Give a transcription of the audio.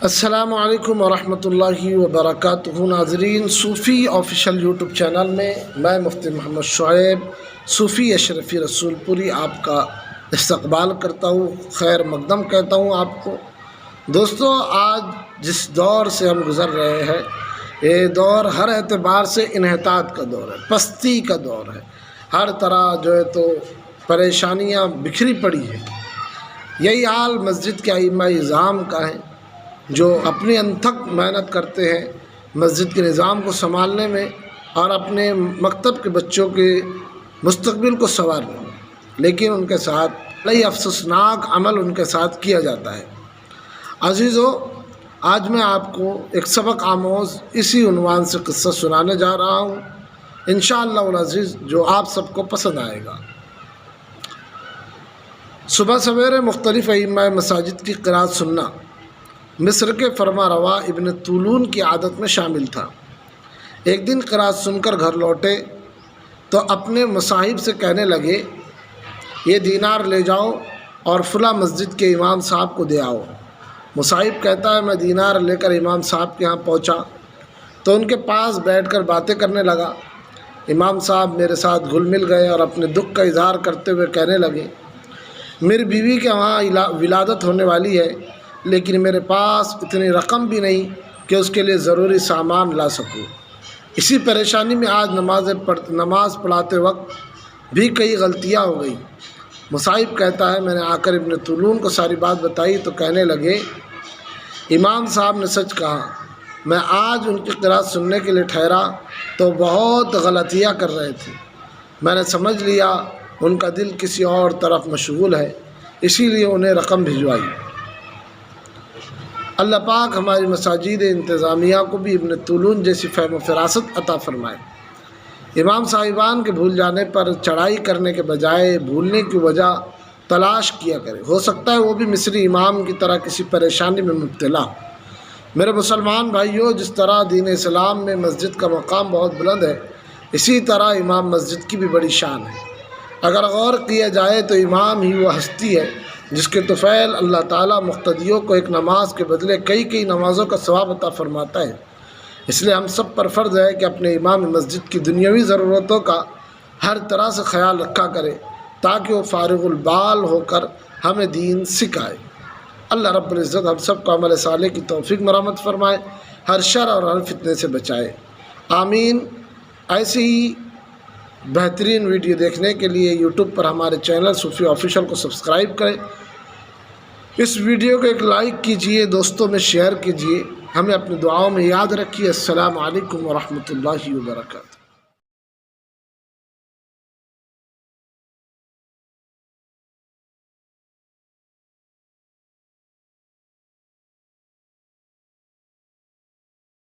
السلام علیکم ورحمۃ اللہ وبرکاتہ۔ ناظرین، صوفی آفیشیل یوٹیوب چینل میں میں مفتی محمد شعیب صوفی اشرفی رسول پوری آپ کا استقبال کرتا ہوں، خیر مقدم کہتا ہوں آپ کو۔ دوستو، آج جس دور سے ہم گزر رہے ہیں، یہ دور ہر اعتبار سے انحطاط کا دور ہے، پستی کا دور ہے۔ ہر طرح جو ہے تو پریشانیاں بکھری پڑی ہیں۔ یہی حال مسجد کے ائمہ نظام کا ہے، جو اپنی انتھک محنت کرتے ہیں مسجد کے نظام کو سنبھالنے میں اور اپنے مکتب کے بچوں کے مستقبل کو سنوارنے میں، لیکن ان کے ساتھ بڑی افسوسناک عمل ان کے ساتھ کیا جاتا ہے۔ عزیزو، آج میں آپ کو ایک سبق آموز اسی عنوان سے قصہ سنانے جا رہا ہوں، انشاءاللہ العزیز جو آپ سب کو پسند آئے گا۔ صبح سویرے مختلف ائمہ مساجد کی قرأت سننا مصر کے فرما روا ابن طولون کی عادت میں شامل تھا۔ ایک دن قرأت سن کر گھر لوٹے تو اپنے مصاحب سے کہنے لگے، یہ دینار لے جاؤ اور فلاں مسجد کے امام صاحب کو دے آؤ۔ مصاحب کہتا ہے، میں دینار لے کر امام صاحب کے ہاں پہنچا تو ان کے پاس بیٹھ کر باتیں کرنے لگا۔ امام صاحب میرے ساتھ گھل مل گئے اور اپنے دکھ کا اظہار کرتے ہوئے کہنے لگے، میری بیوی کے وہاں ولادت ہونے والی ہے، لیکن میرے پاس اتنی رقم بھی نہیں کہ اس کے لیے ضروری سامان لا سکوں۔ اسی پریشانی میں آج نماز پڑھاتے وقت بھی کئی غلطیاں ہو گئی۔ مصاحب کہتا ہے، میں نے آ کر ابن طولون کو ساری بات بتائی تو کہنے لگے، امام صاحب نے سچ کہا، میں آج ان کی قرأت سننے کے لیے ٹھہرا تو بہت غلطیاں کر رہے تھے۔ میں نے سمجھ لیا ان کا دل کسی اور طرف مشغول ہے، اسی لیے انہیں رقم بھجوائی۔ اللہ پاک ہماری مساجد انتظامیہ کو بھی ابن طولون جیسی فہم و فراست عطا فرمائے۔ امام صاحبان کے بھول جانے پر چڑھائی کرنے کے بجائے بھولنے کی وجہ تلاش کیا کرے، ہو سکتا ہے وہ بھی مصری امام کی طرح کسی پریشانی میں مبتلا ہو۔ میرے مسلمان بھائیوں، جس طرح دین اسلام میں مسجد کا مقام بہت بلند ہے، اسی طرح امام مسجد کی بھی بڑی شان ہے۔ اگر غور کیا جائے تو امام ہی وہ ہستی ہے جس کے طفیل اللہ تعالیٰ مقتدیوں کو ایک نماز کے بدلے کئی نمازوں کا ثواب عطا فرماتا ہے۔ اس لیے ہم سب پر فرض ہے کہ اپنے امام مسجد کی دنیاوی ضرورتوں کا ہر طرح سے خیال رکھا کرے تاکہ وہ فارغ البال ہو کر ہمیں دین سکھائے۔ اللہ رب العزت ہم سب کو عمل صالح کی توفیق مرحمت فرمائے، ہر شر اور ہر فتنے سے بچائے، آمین۔ ایسی ہی بہترین ویڈیو دیکھنے کے لیے یوٹیوب پر ہمارے چینل صوفی آفیشیل کو سبسکرائب کریں۔ اس ویڈیو کو ایک لائک کیجئے، دوستوں میں شیئر کیجئے، ہمیں اپنی دعاؤں میں یاد رکھیے۔ السلام علیکم ورحمۃ اللہ وبرکاتہ۔